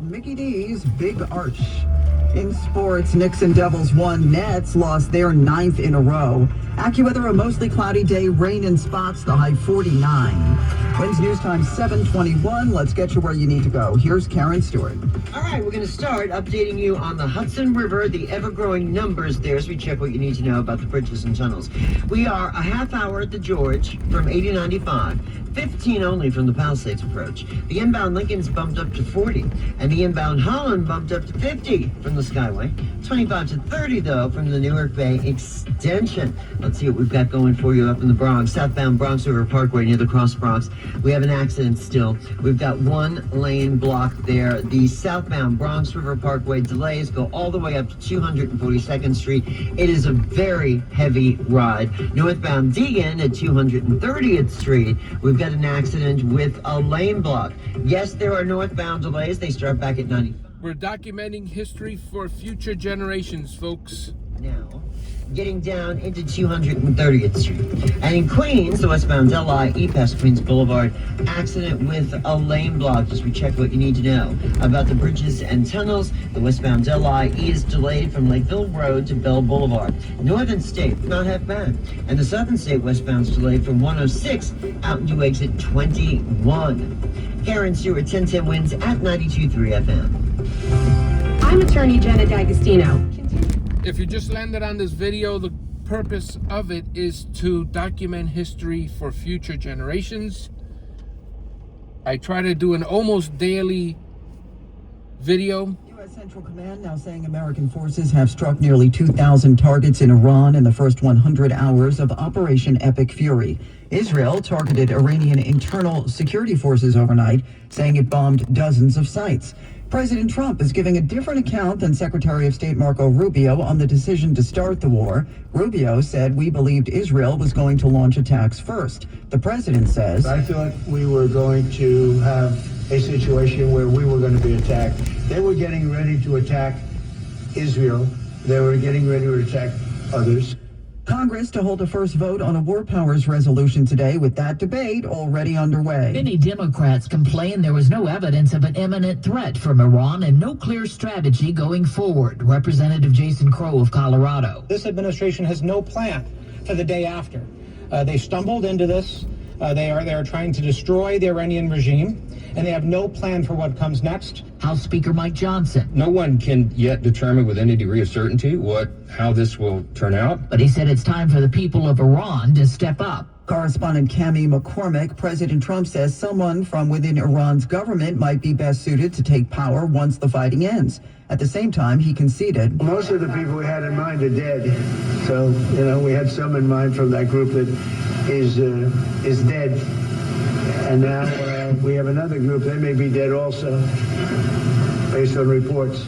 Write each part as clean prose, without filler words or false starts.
Mickey D's Big Arch. In sports, Knicks and Devils won. Nets lost their 9th in a row. AccuWeather, a mostly cloudy day, rain in spots, the high 49. Wins News Time 7:21. Let's get you where you need to go. Here's Karen Stewart. All right, we're going to start updating you on the Hudson River, the ever-growing numbers there as we check what you need to know about the bridges and tunnels. We are a half hour at the George from 80 to 95, 15 only from the Palisades approach. The inbound Lincoln's bumped up to 40, and the inbound Holland bumped up to 50 from the Skyway. 25 to 30, though, from the Newark Bay extension. Let's see what we've got going for you up in the Bronx. Southbound Bronx River Parkway near the Cross Bronx. We have an accident still. We've got one lane blocked there. The southbound Bronx River Parkway delays go all the way up to 242nd Street. It is a very heavy ride. Northbound Deegan at 230th Street. We've got an accident with a lane block. Yes, there are northbound delays. They start back at 95. We're documenting history for future generations, folks. Now, getting down into 230th Street. And in Queens, the westbound LIE past Queens Boulevard, accident with a lane block. As we check what you need to know about the bridges and tunnels, the westbound LIE is delayed from Lakeville Road to Bell Boulevard. Northern State, not half bad. And the Southern State westbound's delayed from 106 out into exit 21. Karen Stewart, 1010 wins at 92.3 FM. I'm attorney Jenna D'Agostino. If you just landed on this video, the purpose of it is to document history for future generations. I try to do an almost daily video. U.S. Central Command now saying American forces have struck nearly 2,000 targets in Iran in the first 100 hours of Operation Epic Fury. Israel targeted Iranian internal security forces overnight, saying it bombed dozens of sites. President Trump is giving a different account than Secretary of State Marco Rubio on the decision to start the war. Rubio said, "We believed Israel was going to launch attacks first." The president says, "I thought we were going to have a situation where we were going to be attacked. They were getting ready to attack Israel. They were getting ready to attack others." Congress to hold a first vote on a war powers resolution today, with that debate already underway. Many Democrats complain there was no evidence of an imminent threat from Iran and no clear strategy going forward. Representative Jason Crow of Colorado. This administration has no plan for the day after. They stumbled into this. They are trying to destroy the Iranian regime, and they have no plan for what comes next. House Speaker Mike Johnson. No one can yet determine with any degree of certainty how this will turn out. But he said it's time for the people of Iran to step up. Correspondent Cami McCormick, President Trump says someone from within Iran's government might be best suited to take power once the fighting ends. At the same time, he conceded, "Most of the people we had in mind are dead. So, we had some in mind from that group that is dead. And now we have another group. They may be dead also, based on reports.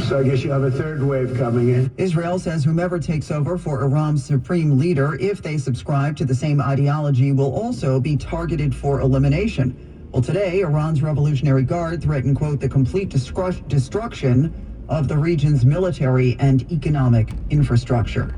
So I guess you have a third wave coming in." Israel says whomever takes over for Iran's supreme leader, if they subscribe to the same ideology, will also be targeted for elimination. Well, today, Iran's Revolutionary Guard threatened, quote, "the complete destruction of the region's military and economic infrastructure."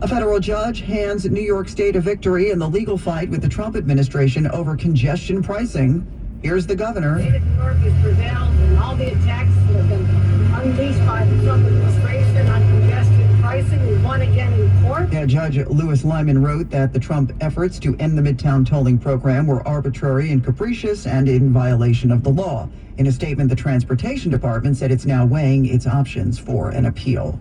A federal judge hands New York State a victory in the legal fight with the Trump administration over congestion pricing. Here's the governor. The state of New York has prevailed in all the attacks that have been unleashed by the Trump administration on congestion pricing. We won again in court. Yeah, Judge Lewis Lyman wrote that the Trump efforts to end the Midtown tolling program were arbitrary and capricious and in violation of the law. In a statement, the Transportation Department said it's now weighing its options for an appeal.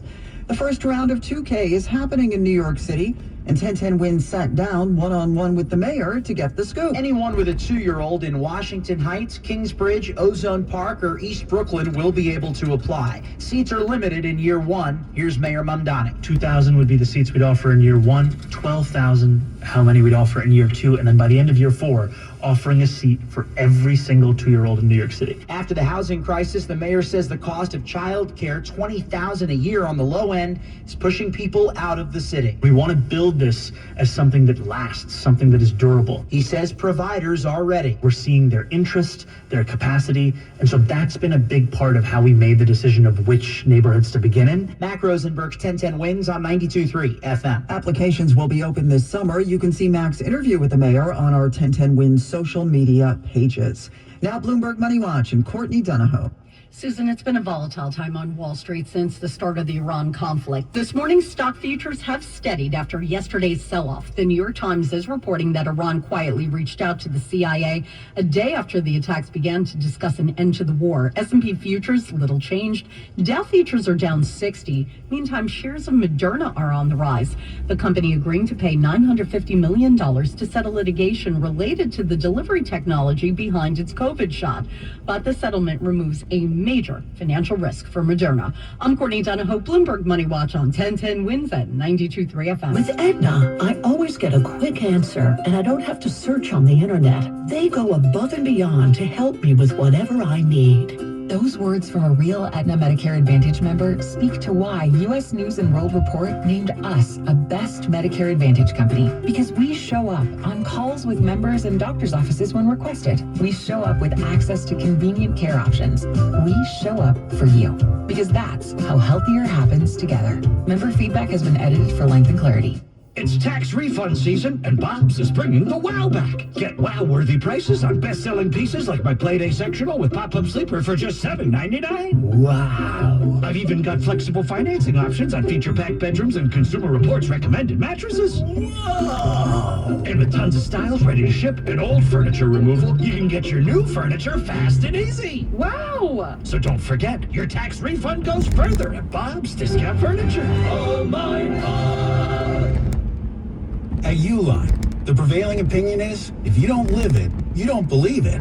The first round of 2K is happening in New York City, and 1010 Wins sat down one-on-one with the mayor to get the scoop. Anyone with a 2-year-old in Washington Heights, Kingsbridge, Ozone Park, or East Brooklyn will be able to apply. Seats are limited in year one. Here's Mayor Mamdani. 2,000 would be the seats we'd offer in year one, 12,000 how many we'd offer in year two, and then by the end of year four, offering a seat for every single 2-year-old in New York City. After the housing crisis, the mayor says the cost of child care, $20,000 a year on the low end, is pushing people out of the city. We want to build this as something that lasts, something that is durable. He says providers are ready. We're seeing their interest, their capacity, and so that's been a big part of how we made the decision of which neighborhoods to begin in. Mac Rosenberg's 1010 Wins on 92.3 FM. Applications will be open this summer. You can see Mac's interview with the mayor on our 1010 Wins social media pages. Now Bloomberg Money Watch and Courtney Donahoe. Susan, it's been a volatile time on Wall Street since the start of the Iran conflict. This morning, stock futures have steadied after yesterday's sell-off. The New York Times is reporting that Iran quietly reached out to the CIA a day after the attacks began to discuss an end to the war. S&P futures, little changed. Dow futures are down 60. Meantime, shares of Moderna are on the rise. The company agreeing to pay $950 million to settle litigation related to the delivery technology behind its COVID shot. But the settlement removes a major financial risk for Moderna. I'm Courtney Donahoe, Bloomberg Money Watch on 1010 Wins at 92.3 FM. With Aetna, I always get a quick answer, and I don't have to search on the internet. They go above and beyond to help me with whatever I need. Those words from a real Aetna Medicare Advantage member speak to why U.S. News and World Report named us a best Medicare Advantage company. Because we show up on calls with members and doctors' offices when requested. We show up with access to convenient care options. We show up for you. Because that's how healthier happens together. Member feedback has been edited for length and clarity. It's tax refund season, and Bob's is bringing the wow back. Get wow-worthy prices on best-selling pieces like my Playday sectional with pop-up sleeper for just $7.99. Wow. I've even got flexible financing options on feature-packed bedrooms and Consumer Reports recommended mattresses. Whoa. And with tons of styles ready to ship and old furniture removal, you can get your new furniture fast and easy. Wow. So don't forget, your tax refund goes further at Bob's Discount Furniture. Oh, my God. At Uline, the prevailing opinion is, if you don't live it, you don't believe it.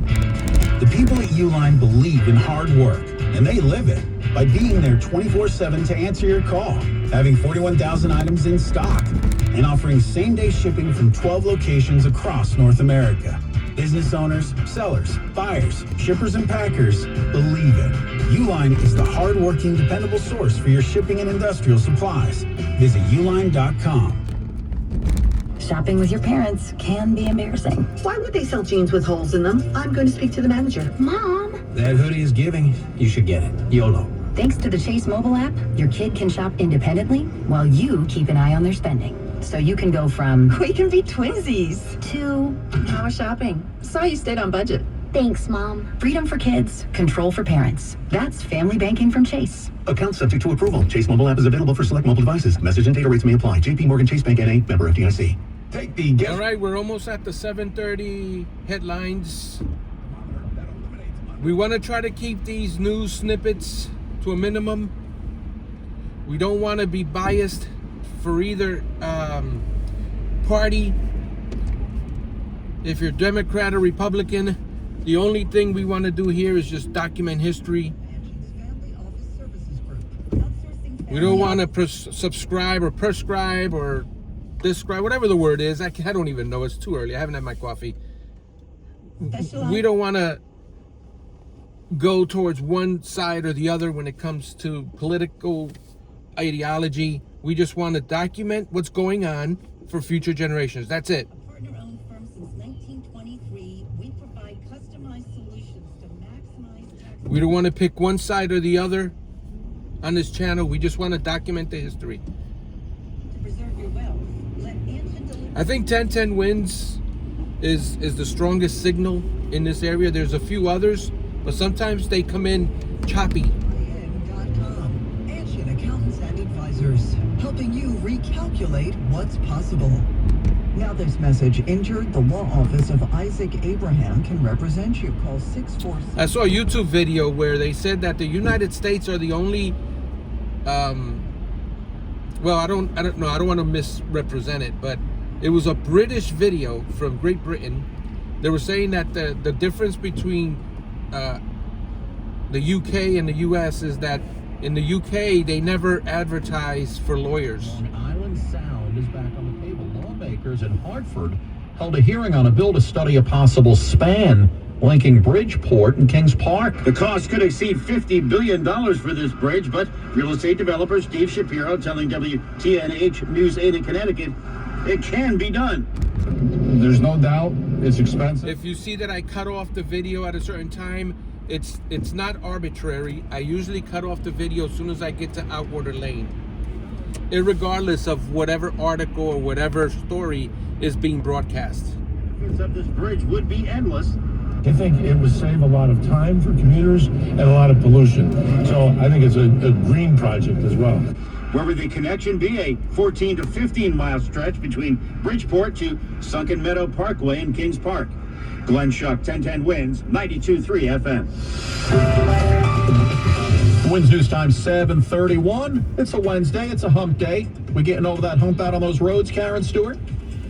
The people at Uline believe in hard work, and they live it by being there 24/7 to answer your call, having 41,000 items in stock, and offering same-day shipping from 12 locations across North America. Business owners, sellers, buyers, shippers, and packers believe it. Uline is the hard-working, dependable source for your shipping and industrial supplies. Visit uline.com. Shopping with your parents can be embarrassing. Why would they sell jeans with holes in them? I'm going to speak to the manager. Mom! That hoodie is giving. You should get it. YOLO. Thanks to the Chase mobile app, your kid can shop independently while you keep an eye on their spending. So you can go from, we can be twinsies, to, how was shopping? Saw you stayed on budget. Thanks, Mom. Freedom for kids, control for parents. That's family banking from Chase. Account subject to approval. Chase mobile app is available for select mobile devices. Message and data rates may apply. JP Morgan Chase Bank N.A. member FDIC. Take the guess. All right, we're almost at the 7:30 headlines. We want to try to keep these news snippets to a minimum. We don't want to be biased for either party. If you're Democrat or Republican, the only thing we want to do here is just document history. We don't want to subscribe or prescribe or describe, whatever the word is. I don't even know. It's too early. I haven't had my coffee. We don't want to go towards one side or the other when it comes to political ideology. We just want to document what's going on for future generations. That's it. Partner-owned firm since 1923, we provide customized solutions to maximize tax. We don't want to pick one side or the other on this channel. We just want to document the history. To preserve your wealth, let ancient deliver. I think 1010 Wins is the strongest signal in this area. There's a few others, but sometimes they come in choppy. IN.com. Ancient accountants and advisors, helping you recalculate what's possible. Now this message: injured, the law office of Isaac Abraham can represent you. Call 646. I saw a YouTube video where they said that the United States are the only well, I don't know, I don't want to misrepresent it, but it was a British video from Great Britain. They were saying that the difference between the UK and the US is that in the UK they never advertise for lawyers. Long Island Sound is back on the table. Lawmakers in Hartford held a hearing on a bill to study a possible span linking Bridgeport and Kings Park. The cost could exceed $50 billion for this bridge, but real estate developer Steve Shapiro telling WTNH News 8 in Connecticut it can be done. There's no doubt it's expensive. If you see that I cut off the video at a certain time, it's not arbitrary. I usually cut off the video as soon as I get to Outwater Lane, irregardless of whatever article or whatever story is being broadcast. Of this bridge would be endless. I think it would save a lot of time for commuters and a lot of pollution. So I think it's a green project as well. Where would the connection be? A 14 to 15 mile stretch between Bridgeport to Sunken Meadow Parkway in Kings Park. Glenn Shuck, 1010 Wins, 92.3 FM. Wins News Time 7:31. It's a Wednesday. It's a hump day. We getting over that hump out on those roads, Karen Stewart?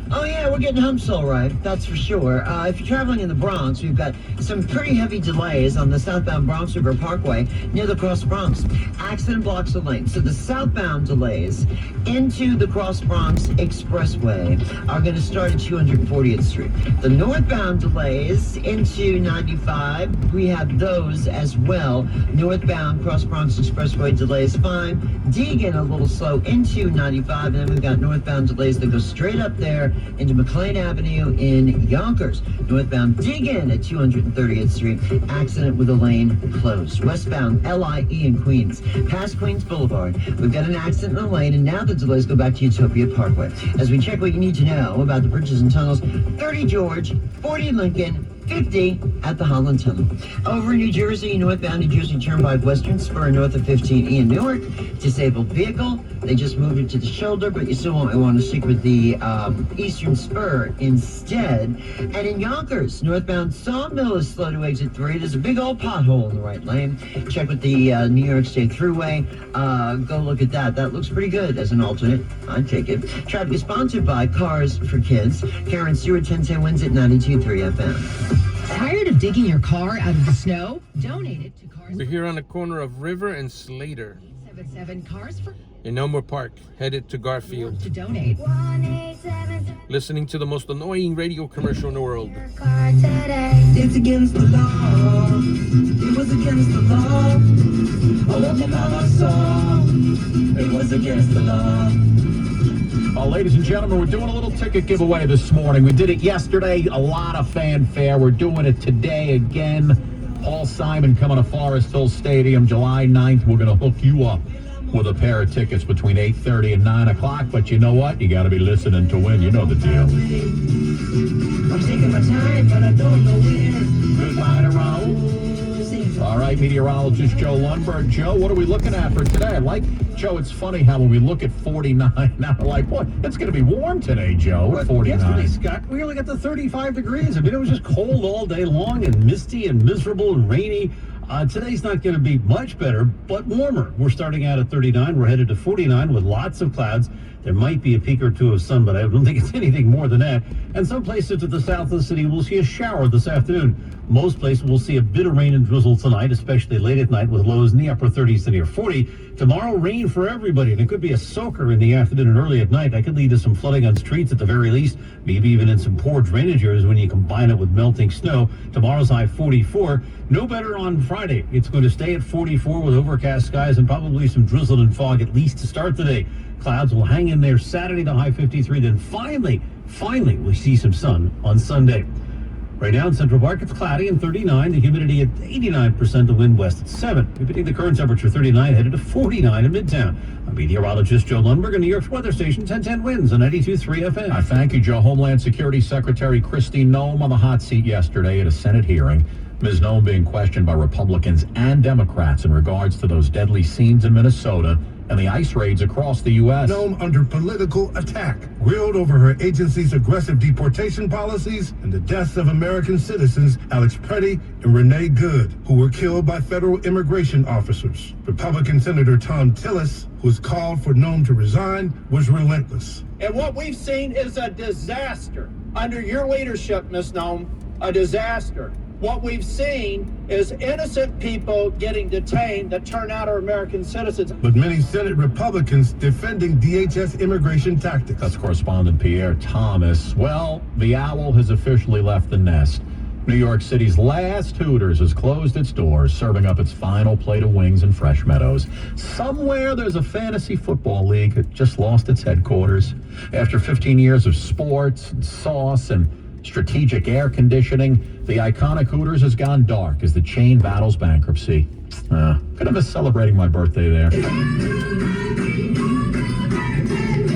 Oh yeah, we're getting humps all right, that's for sure. If you're traveling in the Bronx, we've got some pretty heavy delays on the southbound Bronx River Parkway near the Cross Bronx. Accident blocks the lane. So the southbound delays into the Cross Bronx Expressway are going to start at 240th Street. The northbound delays into 95, we have those as well. Northbound Cross Bronx Expressway delays fine. Deegan a little slow into 95, and then we've got northbound delays that go straight up there into McLean Avenue in Yonkers. Northbound Deegan at 230th Street. Accident with a lane closed. Westbound LIE in Queens. Past Queens Boulevard. We've got an accident in the lane, and now the delays go back to Utopia Parkway. As we check what you need to know about the bridges and tunnels, 30 George, 40 Lincoln, 50 at the Holland Tunnel. Over in New Jersey, northbound New Jersey Turnpike Western Spur north of 15E in Newark. Disabled vehicle. They just moved it to the shoulder, but you still want to stick with the Eastern Spur instead. And in Yonkers, northbound Sawmill is slow to exit 3. There's a big old pothole in the right lane. Check with the New York State Thruway. Go look at that. That looks pretty good as an alternate. I'd take it. Traffic is sponsored by Cars for Kids. Karen Stewart, 1010 Wins at 92.3 FM. Tired of digging your car out of the snow? Donate it to Cars. We're here on the corner of River and Slater 77 Cars for in Elmore Park, headed to Garfield. to donate. Listening to the most annoying radio commercial in the world. It's against the law. It was against the law. Oh, what your mama saw. It was against the law. Ladies and gentlemen, we're doing a little ticket giveaway this morning. We did it yesterday, a lot of fanfare. We're doing it today again. Paul Simon coming to Forest Hill Stadium July 9th. We're going to hook you up with a pair of tickets between 8:30 and 9 o'clock. But you know what? You got to be listening to win. You know the deal. I'm taking my time, but I don't know where. Goodbye to Raul. All right, meteorologist Joe Lundberg. Joe, what are we looking at for today? Joe, it's funny how when we look at 49, now we're like, boy, it's going to be warm today, Joe, at 49. Yesterday, Scott, we only got to 35 degrees. I mean, it was just cold all day long and misty and miserable and rainy. Today's not going to be much better, but warmer. We're starting out at 39. We're headed to 49 with lots of clouds. There might be a peak or two of sun, but I don't think it's anything more than that. And some places to the south of the city will see a shower this afternoon. Most places will see a bit of rain and drizzle tonight, especially late at night with lows in the upper 30s to near 40. Tomorrow, rain for everybody, and it could be a soaker in the afternoon and early at night. That could lead to some flooding on streets at the very least, maybe even in some poor drainage areas when you combine it with melting snow. Tomorrow's high 44. No better on Friday. It's going to stay at 44 with overcast skies and probably some drizzle and fog at least to start the day. Clouds will hang in there Saturday to high 53. Then finally, we see some sun on Sunday. Right now in Central Park, it's cloudy and 39. The humidity at 89%. The wind west at 7. We're hitting the current temperature 39, headed to 49 in Midtown. I'm meteorologist Joe Lundberg in New York's weather station, 1010 Winds on 92.3 FM. Thank you, Joe. Homeland Security Secretary Kristi Noem on the hot seat yesterday at a Senate hearing. Ms. Noem being questioned by Republicans and Democrats in regards to those deadly scenes in Minnesota and the ICE raids across the U.S. Noem under political attack, grilled over her agency's aggressive deportation policies and the deaths of American citizens Alex Preddy and Renee Good, who were killed by federal immigration officers. Republican Senator Tom Tillis, who's called for Noem to resign, was relentless. And what we've seen is a disaster. Under your leadership, Ms. Noem, a disaster. What we've seen is innocent people getting detained that turn out are American citizens. But many Senate Republicans defending DHS immigration tactics. That's correspondent Pierre Thomas. Well, the owl has officially left the nest. New York City's last Hooters has closed its doors, serving up its final plate of wings in Fresh Meadows. Somewhere there's a fantasy football league that just lost its headquarters. After 15 years of sports and sauce and strategic air conditioning, the iconic Hooters has gone dark as the chain battles bankruptcy. Could have been celebrating my birthday there.